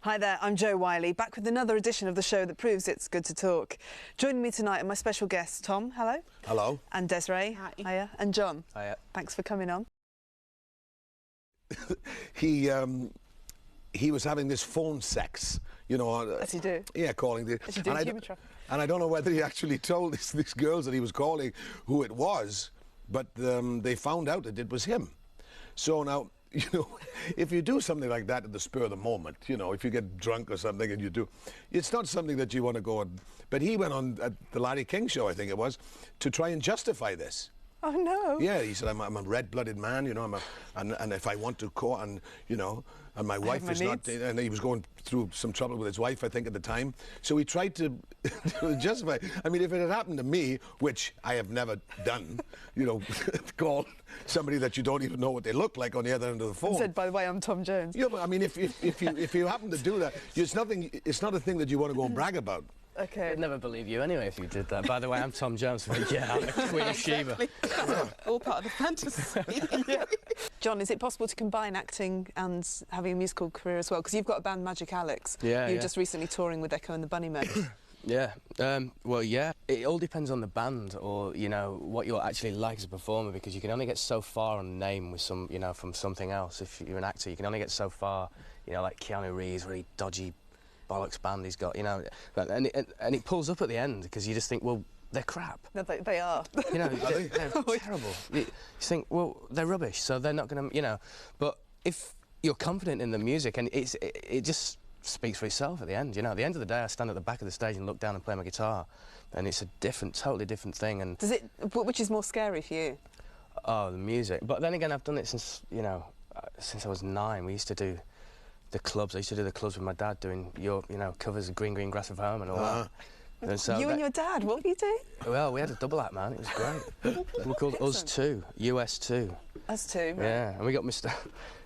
Hi there, I'm Jo Whiley, back with another edition of the show that proves it's good to talk. Joining me tonight are my special guests, Tom, hello. Hello. And Desiree. Hi. Hiya. And John. Hiya. Thanks for coming on. He was having this phone sex, you know. As you do. Yeah, calling the... As you do in human traffic. And I don't know whether he actually told these girls that he was calling who it was, but they found out that it was him. So now, you know, if you do something like that at the spur of the moment, you know, if you get drunk or something and you do, it's not something that you want to go on. But he went on at the Larry King show, I think it was, to try and justify this. Oh, no. Yeah, he said, I'm a red-blooded man, you know, and if I want to call, and, you know, and my wife is not, and he was going through some trouble with his wife, I think, at the time. So he tried to justify. I mean, if it had happened to me, which I have never done, you know, call somebody that you don't even know what they look like on the other end of the phone. And said, by the way, I'm Tom Jones. Yeah, but I mean, if you happen to do that, it's not a thing that you want to go and brag about. Okay. I'd never believe you anyway if you did that. By the way, I'm Tom Jones. Yeah, I'm the Queen of Sheba. All part of the fantasy. Yeah. John, is it possible to combine acting and having a musical career as well? Because you've got a band, Magic Alex. Yeah, You were just recently touring with Echo and the Bunnymen. Yeah. Well, yeah. It all depends on the band, or you know what you're actually like as a performer, because you can only get so far on name with some, you know, from something else. If you're an actor, you can only get so far. You know, like Keanu Reeves, really dodgy bollocks band he's got, you know, and it pulls up at the end because you just think, well, they're crap. No, they are. You know, they're terrible. You think, well, they're rubbish, so they're not going to, you know. But if you're confident in the music, and it just speaks for itself at the end, you know. At the end of the day, I stand at the back of the stage and look down and play my guitar, and it's a totally different thing. And which is more scary for you? Oh, the music. But then again, I've done it since, you know, since I was 9. We used to do the clubs. I used to do the clubs with my dad, doing you know, covers of Green Green Grass of Home and all that. And so you and your dad, what were you doing? Well, we had a double act, man. It was great. We were called Us Two, US Two. Us Two, right. Yeah, and we got Mr.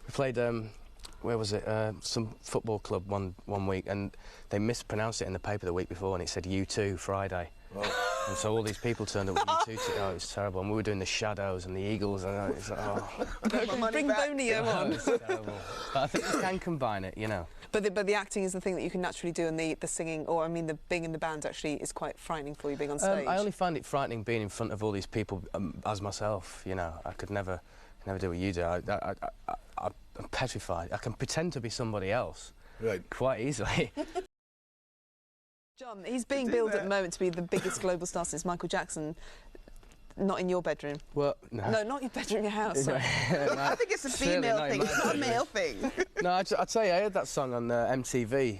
We played where was it? Some football club one week, and they mispronounced it in the paper the week before, and it said U2 Friday. Oh. And so all these people turned up with U2 oh, it was terrible. And we were doing the Shadows and the Eagles, and it's like, oh. Bring Bonio on. It was terrible. But I think you can combine it, you know. But the acting is the thing that you can naturally do, and the singing, or I mean, the being in the band actually is quite frightening for you, being on stage. I only find it frightening being in front of all these people as myself, you know. I could never do what you do. I'm petrified. I can pretend to be somebody else quite easily. John, he's being billed at the moment to be the biggest global star since Michael Jackson. Not in your bedroom. Well, no. No, not your bedroom, your house. No, I think it's a female thing, it's not a male thing. No, I'd tell you, I heard that song on MTV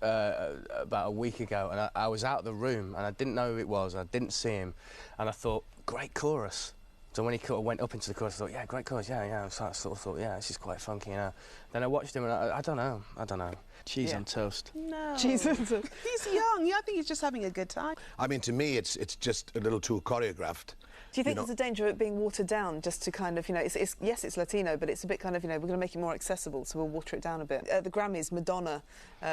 about a week ago, and I was out of the room, and I didn't know who it was, and I didn't see him, and I thought, great chorus. So when he went up into the chorus, I thought, yeah, great chorus, yeah. So I sort of thought, yeah, this is quite funky, you know. Then I watched him, and I don't know. Cheese on toast. No. Cheese on toast. He's young. Yeah, I think he's just having a good time. I mean, to me, it's just a little too choreographed. Do you think there's a danger of it being watered down, just to kind of, you know, yes, it's Latino, but it's a bit kind of, you know, we're going to make it more accessible, so we'll water it down a bit. The Grammys, Madonna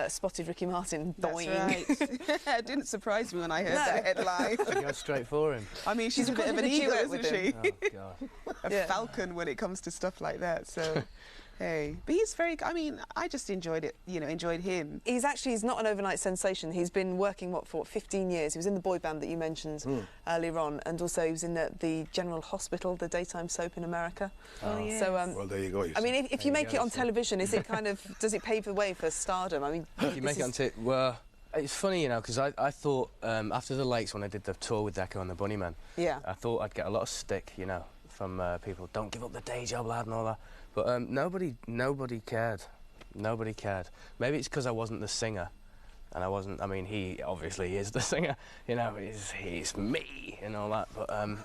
spotted Ricky Martin. That's right. It didn't surprise me when I heard that headline. She goes straight for him. I mean, she's a bit of an eagle, isn't she? Oh, God. A falcon when it comes to stuff like that, so... Hey, but he's very, I mean, I just enjoyed it, you know, enjoyed him. He's not an overnight sensation. He's been working, for 15 years? He was in the boy band that you mentioned earlier on, and also he was in the General Hospital, the daytime soap in America. Oh, yes. So, well, there you go. I mean, if you make it on television, is it kind of, does it pave the way for stardom? I mean... If you make it on well, it's funny, you know, because I thought, after the Lakes, when I did the tour with Echo and the Bunnymen, I thought I'd get a lot of stick, you know, from people, don't give up the day job, lad, and all that. But nobody cared. Nobody cared. Maybe it's because I wasn't the singer, and I mean, he obviously is the singer. You know, he's me and all that. But I'm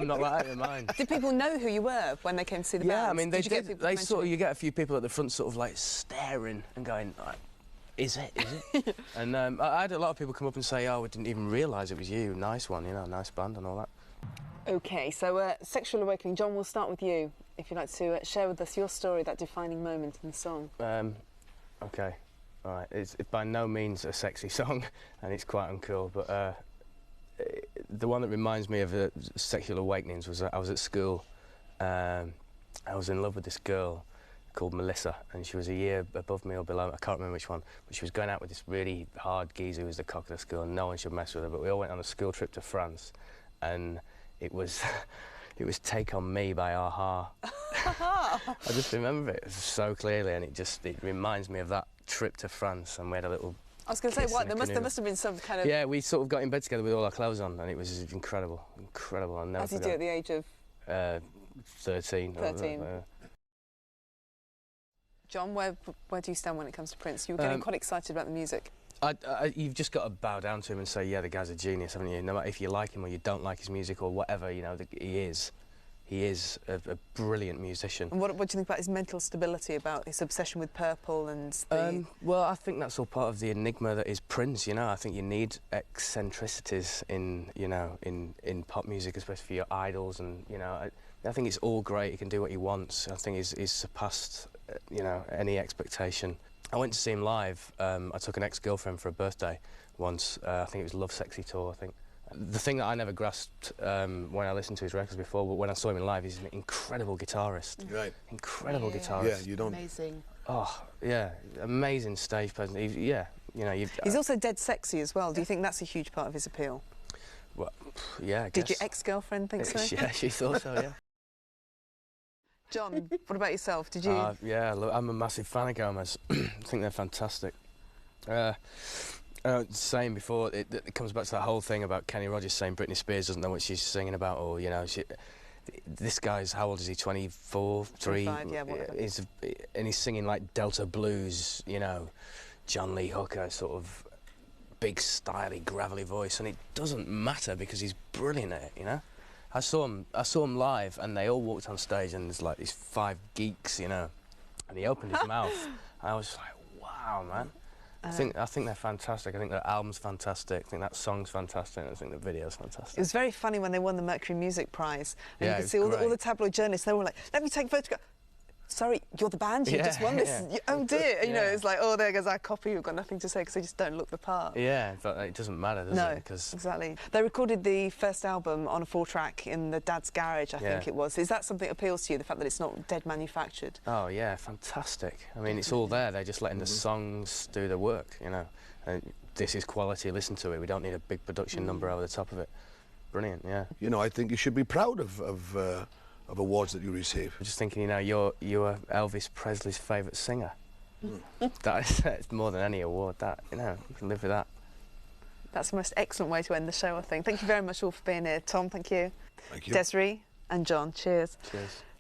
not that out of mind. Did people know who you were when they came to see the band? Yeah, I mean, they did. They you get a few people at the front, sort of like staring and going, like, "Is it?" And I had a lot of people come up and say, "Oh, we didn't even realise it was you. Nice one, you know, nice band and all that." OK, so Sexual Awakening. John, we'll start with you, if you'd like to share with us your story, that defining moment in the song. OK, all right. It's by no means a sexy song, and it's quite uncool, but the one that reminds me of Sexual Awakenings was I was at school, I was in love with this girl, called Melissa, and she was a year above me or below, I can't remember which one, but she was going out with this really hard geezer who was the cock of the school, and no one should mess with her, but we all went on a school trip to France, and it was it was Take On Me by a-ha. I just remember it so clearly, and it reminds me of that trip to France, and we had a little... I was going to say, what, there must have been some kind of... Yeah, we sort of got in bed together with all our clothes on, and it was incredible, incredible. I'll never As you do at the age of... 13. 13. John, where do you stand when it comes to Prince? You were getting quite excited about the music. You've just got to bow down to him and say, yeah, the guy's a genius, haven't you? No matter if you like him or you don't like his music or whatever, you know, he is a brilliant musician. And what do you think about his mental stability, about his obsession with purple and the... Well, I think that's all part of the enigma that is Prince, you know. I think you need eccentricities in, you know, in pop music, especially for your idols, and, you know, I think it's all great. He can do what he wants. I think he's surpassed, you know, any expectation. I went to see him live. I took an ex-girlfriend for a birthday once. I think it was Love Sexy Tour, I think. The thing that I never grasped when I listened to his records before, but when I saw him in live, he's an incredible guitarist. Right. Incredible guitarist. Yeah, you don't... Amazing. Oh, yeah, amazing stage presence. Yeah, you know, he's also dead sexy as well. Do you think that's a huge part of his appeal? Well, yeah, I Did guess. your ex-girlfriend think so? Yeah, she thought so, yeah. John, what about yourself? Did you... Yeah, look, I'm a massive fan of Gomez. I think they're fantastic. Saying before, it comes back to that whole thing about Kenny Rogers saying Britney Spears doesn't know what she's singing about, or, you know, this guy's, how old is he, 24, 3? 25, yeah, whatever. And he's singing, like, Delta Blues, you know, John Lee Hooker, sort of big, styly, gravelly voice, and it doesn't matter because he's brilliant at it, you know? I saw him live, and they all walked on stage, and there's like these 5 geeks, you know, and he opened his mouth, and I was like, wow, man. I think they're fantastic. I think their album's fantastic. I think that song's fantastic. I think the video's fantastic. It was very funny when they won the Mercury Music Prize, and yeah, you could see all the tabloid journalists. They were like, "Let me take a photograph." Sorry, you're the band. You just won this. Yeah. Oh dear. You know, it's like, oh, there goes our copy. We've got nothing to say because they just don't look the part. Yeah, but it doesn't matter, does it? Because exactly. They recorded the first album on a 4-track in the dad's garage, I think it was. Is that something that appeals to you, the fact that it's not dead manufactured? Oh yeah, fantastic. I mean, it's all there. They're just letting the songs do the work, you know. And this is quality. Listen to it. We don't need a big production number over the top of it. Brilliant, yeah. You know, I think you should be proud of awards that you receive. I'm just thinking, you know, you're Elvis Presley's favourite singer. That's more than any award. That, you know, you can live with that. That's the most excellent way to end the show, I think. Thank you very much all for being here. Tom, thank you. Thank you. Desiree and John, cheers. Cheers.